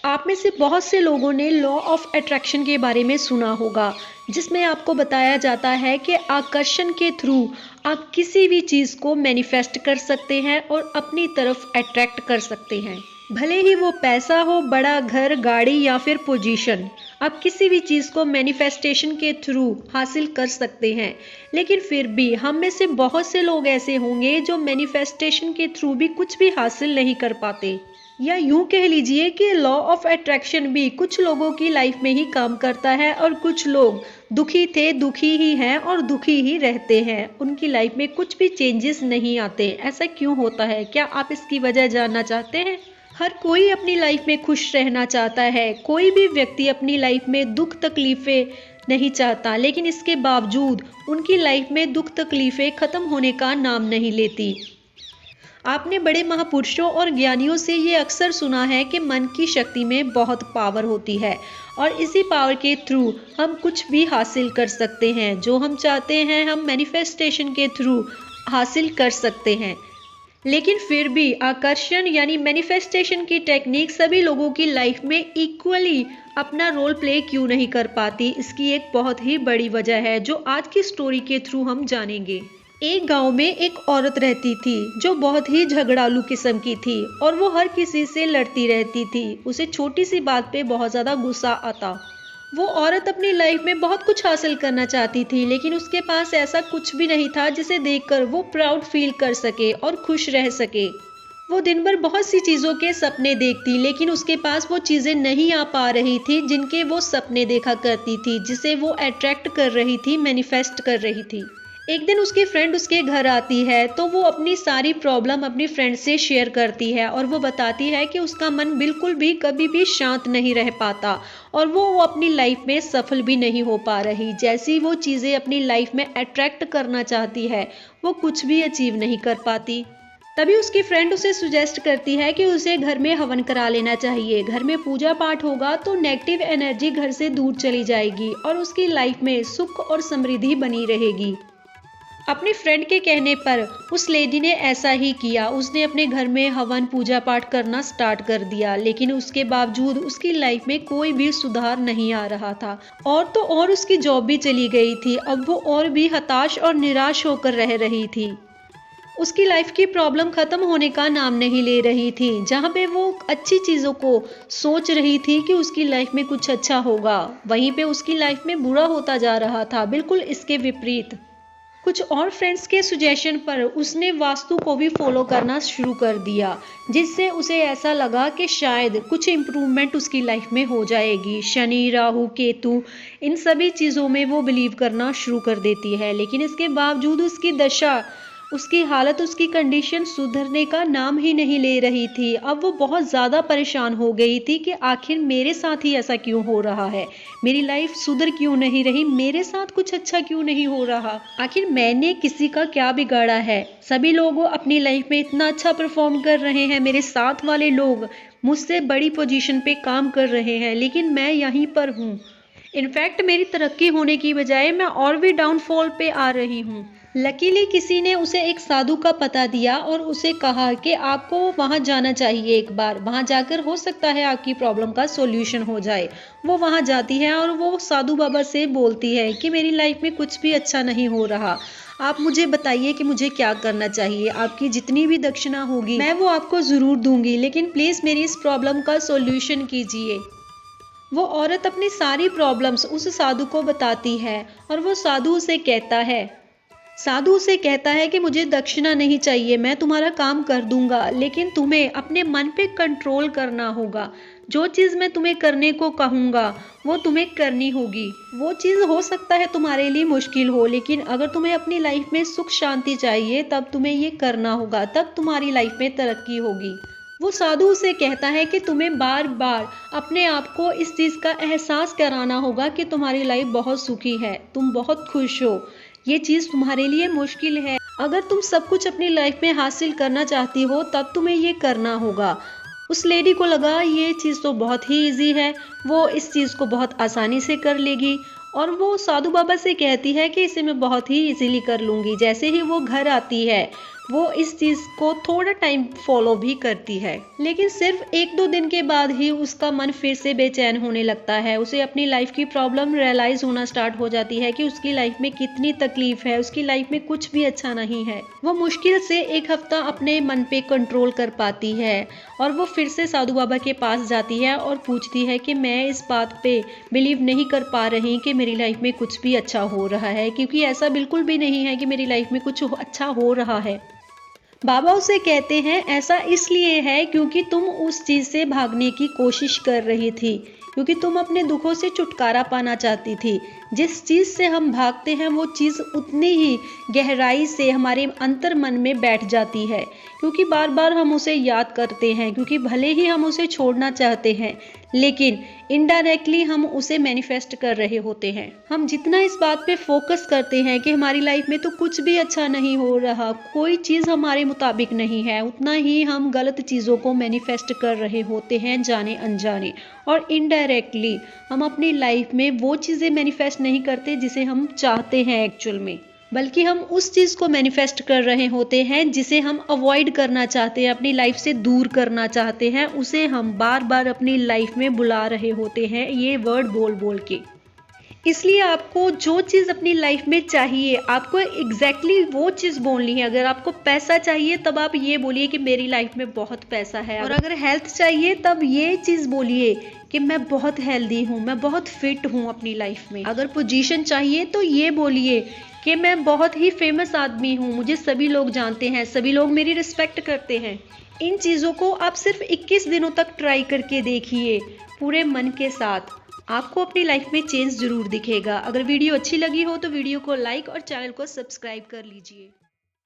आप में से बहुत से लोगों ने लॉ ऑफ अट्रैक्शन के बारे में सुना होगा, जिसमें आपको बताया जाता है कि आकर्षण के थ्रू आप किसी भी चीज़ को मैनिफेस्ट कर सकते हैं और अपनी तरफ अट्रैक्ट कर सकते हैं। भले ही वो पैसा हो, बड़ा घर, गाड़ी या फिर पोजीशन, आप किसी भी चीज़ को मैनिफेस्टेशन के थ्रू हासिल कर सकते हैं। लेकिन फिर भी हम में से बहुत से लोग ऐसे होंगे जो मैनिफेस्टेशन के थ्रू भी कुछ भी हासिल नहीं कर पाते, या यूं कह लीजिए कि लॉ ऑफ अट्रैक्शन भी कुछ लोगों की लाइफ में ही काम करता है और कुछ लोग दुखी थे, दुखी ही हैं और दुखी ही रहते हैं। उनकी लाइफ में कुछ भी चेंजेस नहीं आते। ऐसा क्यों होता है? क्या आप इसकी वजह जानना चाहते हैं? हर कोई अपनी लाइफ में खुश रहना चाहता है। कोई भी व्यक्ति अपनी लाइफ में दुख तकलीफें नहीं चाहता, लेकिन इसके बावजूद उनकी लाइफ में दुख तकलीफें खत्म होने का नाम नहीं लेती। आपने बड़े महापुरुषों और ज्ञानियों से ये अक्सर सुना है कि मन की शक्ति में बहुत पावर होती है और इसी पावर के थ्रू हम कुछ भी हासिल कर सकते हैं। जो हम चाहते हैं हम मैनिफेस्टेशन के थ्रू हासिल कर सकते हैं। लेकिन फिर भी आकर्षण यानी मैनिफेस्टेशन की टेक्निक सभी लोगों की लाइफ में इक्वली अपना रोल प्ले क्यों नहीं कर पाती, इसकी एक बहुत ही बड़ी वजह है जो आज की स्टोरी के थ्रू हम जानेंगे। एक गांव में एक औरत रहती थी जो बहुत ही झगड़ालू किस्म की थी और वो हर किसी से लड़ती रहती थी। उसे छोटी सी बात पे बहुत ज़्यादा गुस्सा आता। वो औरत अपनी लाइफ में बहुत कुछ हासिल करना चाहती थी, लेकिन उसके पास ऐसा कुछ भी नहीं था जिसे देखकर वो प्राउड फील कर सके और खुश रह सके। वो दिन भर बहुत सी चीज़ों के सपने देखती, लेकिन उसके पास वो चीज़ें नहीं आ पा रही थी जिनके वो सपने देखा करती थी, जिसे वो अट्रैक्ट कर रही थी, मैनिफेस्ट कर रही थी। एक दिन उसकी फ्रेंड उसके घर आती है तो वो अपनी सारी प्रॉब्लम अपनी फ्रेंड से शेयर करती है और वो बताती है कि उसका मन बिल्कुल भी कभी भी शांत नहीं रह पाता और वो अपनी लाइफ में सफल भी नहीं हो पा रही। जैसी वो चीज़ें अपनी लाइफ में अट्रैक्ट करना चाहती है वो कुछ भी अचीव नहीं कर पाती। तभी उसकी फ्रेंड उसे सुजेस्ट करती है कि उसे घर में हवन करा लेना चाहिए। घर में पूजा पाठ होगा तो नेगेटिव एनर्जी घर से दूर चली जाएगी और उसकी लाइफ में सुख और समृद्धि बनी रहेगी। अपनी फ्रेंड के कहने पर उस लेडी ने ऐसा ही किया। उसने अपने घर में हवन पूजा पाठ करना स्टार्ट कर दिया, लेकिन उसके बावजूद उसकी लाइफ में कोई भी सुधार नहीं आ रहा था। और तो और उसकी जॉब भी चली गई थी। अब वो और भी हताश और निराश होकर रह रही थी। उसकी लाइफ की प्रॉब्लम खत्म होने का नाम नहीं ले रही थी। जहाँ पे वो अच्छी चीज़ों को सोच रही थी कि उसकी लाइफ में कुछ अच्छा होगा, वहीं पे उसकी लाइफ में बुरा होता जा रहा था, बिल्कुल इसके विपरीत। कुछ और फ्रेंड्स के सुजेशन पर उसने वास्तु को भी फॉलो करना शुरू कर दिया, जिससे उसे ऐसा लगा कि शायद कुछ इम्प्रूवमेंट उसकी लाइफ में हो जाएगी। शनि, राहु, केतु, इन सभी चीज़ों में वो बिलीव करना शुरू कर देती है, लेकिन इसके बावजूद उसकी दशा, उसकी हालत, उसकी कंडीशन सुधरने का नाम ही नहीं ले रही थी। अब वो बहुत ज़्यादा परेशान हो गई थी कि आखिर मेरे साथ ही ऐसा क्यों हो रहा है, मेरी लाइफ सुधर क्यों नहीं रही, मेरे साथ कुछ अच्छा क्यों नहीं हो रहा, आखिर मैंने किसी का क्या बिगाड़ा है। सभी लोग अपनी लाइफ में इतना अच्छा परफॉर्म कर रहे हैं, मेरे साथ वाले लोग मुझसे बड़ी पोजीशन पे काम कर रहे हैं, लेकिन मैं यहीं पर हूँ। इनफैक्ट मेरी तरक्की होने की बजाय मैं और भी डाउनफॉल पे आ रही हूँ। लकीली किसी ने उसे एक साधु का पता दिया और उसे कहा कि आपको वहाँ जाना चाहिए, एक बार वहाँ जाकर हो सकता है आपकी प्रॉब्लम का सॉल्यूशन हो जाए। वो वहाँ जाती है और वो साधु बाबा से बोलती है कि मेरी लाइफ में कुछ भी अच्छा नहीं हो रहा, आप मुझे बताइए कि मुझे क्या करना चाहिए। आपकी जितनी भी दक्षिणा होगी मैं वो आपको ज़रूर दूंगी, लेकिन प्लीज़ मेरी इस प्रॉब्लम का सॉल्यूशन कीजिए। वो औरत अपनी सारी प्रॉब्लम्स उस साधु को बताती है और वो साधु उसे कहता है कि मुझे दक्षिणा नहीं चाहिए, मैं तुम्हारा काम कर दूंगा, लेकिन तुम्हें अपने मन पे कंट्रोल करना होगा। जो चीज़ मैं तुम्हें करने को कहूँगा वो तुम्हें करनी होगी। वो चीज़ हो सकता है तुम्हारे लिए मुश्किल हो, लेकिन अगर तुम्हें अपनी लाइफ में सुख शांति चाहिए तब तुम्हें ये करना होगा, तब तुम्हारी लाइफ में तरक्की होगी। वो साधु उसे कहता है कि तुम्हें बार बार अपने आप को इस चीज़ का एहसास कराना होगा कि तुम्हारी लाइफ बहुत सुखी है, तुम बहुत खुश हो, ये चीज़ तुम्हारे लिए मुश्किल है। अगर तुम सब कुछ अपनी लाइफ में हासिल करना चाहती हो तब तुम्हें ये करना होगा। उस लेडी को लगा ये चीज़ तो बहुत ही इजी है, वो इस चीज़ को बहुत आसानी से कर लेगी और वो साधु बाबा से कहती है कि इसे मैं बहुत ही इजीली कर लूँगी। जैसे ही वो घर आती है वो इस चीज़ को थोड़ा टाइम फॉलो भी करती है, लेकिन सिर्फ 1-2 दिन के बाद ही उसका मन फिर से बेचैन होने लगता है। उसे अपनी लाइफ की प्रॉब्लम रियलाइज़ होना स्टार्ट हो जाती है कि उसकी लाइफ में कितनी तकलीफ है, उसकी लाइफ में कुछ भी अच्छा नहीं है। वो मुश्किल से 1 हफ्ता अपने मन पे कंट्रोल कर पाती है और वो फिर से साधु बाबा के पास जाती है और पूछती है कि मैं इस बात पे बिलीव नहीं कर पा रही कि मेरी लाइफ में कुछ भी अच्छा हो रहा है, क्योंकि ऐसा बिल्कुल भी नहीं है कि मेरी लाइफ में कुछ अच्छा हो रहा है। बाबा उसे कहते हैं ऐसा इसलिए है क्योंकि तुम उस चीज़ से भागने की कोशिश कर रही थी, क्योंकि तुम अपने दुखों से छुटकारा पाना चाहती थी। जिस चीज़ से हम भागते हैं वो चीज़ उतनी ही गहराई से हमारे अंतर मन में बैठ जाती है, क्योंकि बार बार हम उसे याद करते हैं, क्योंकि भले ही हम उसे छोड़ना चाहते हैं लेकिन इनडायरेक्टली हम उसे मैनिफेस्ट कर रहे होते हैं। हम जितना इस बात पे फोकस करते हैं कि हमारी लाइफ में तो कुछ भी अच्छा नहीं हो रहा, कोई चीज़ हमारे मुताबिक नहीं है, उतना ही हम गलत चीज़ों को मैनिफेस्ट कर रहे होते हैं जाने अनजाने। और इनडायरेक्टली हम अपनी लाइफ में वो चीज़ें मैनिफेस्ट नहीं करते जिसे हम चाहते हैं एक्चुअल में, बल्कि हम उस चीज़ को मैनिफेस्ट कर रहे होते हैं जिसे हम अवॉइड करना चाहते हैं, अपनी लाइफ से दूर करना चाहते हैं। उसे हम बार बार अपनी लाइफ में बुला रहे होते हैं ये वर्ड बोल बोल के। इसलिए आपको जो चीज़ अपनी लाइफ में चाहिए, आपको एग्जैक्टली वो चीज़ बोलनी है। अगर आपको पैसा चाहिए तब आप ये बोलिए कि मेरी लाइफ में बहुत पैसा है, और अगर हेल्थ चाहिए तब ये चीज़ बोलिए कि मैं बहुत हेल्दी हूँ, मैं बहुत फिट हूँ अपनी लाइफ में। अगर पोजीशन चाहिए तो ये बोलिए कि मैं बहुत ही फेमस आदमी हूँ, मुझे सभी लोग जानते हैं, सभी लोग मेरी रिस्पेक्ट करते हैं। इन चीज़ों को आप सिर्फ 21 दिनों तक ट्राई करके देखिए पूरे मन के साथ, आपको अपनी लाइफ में चेंज जरूर दिखेगा। अगर वीडियो अच्छी लगी हो तो वीडियो को लाइक और चैनल को सब्सक्राइब कर लीजिए।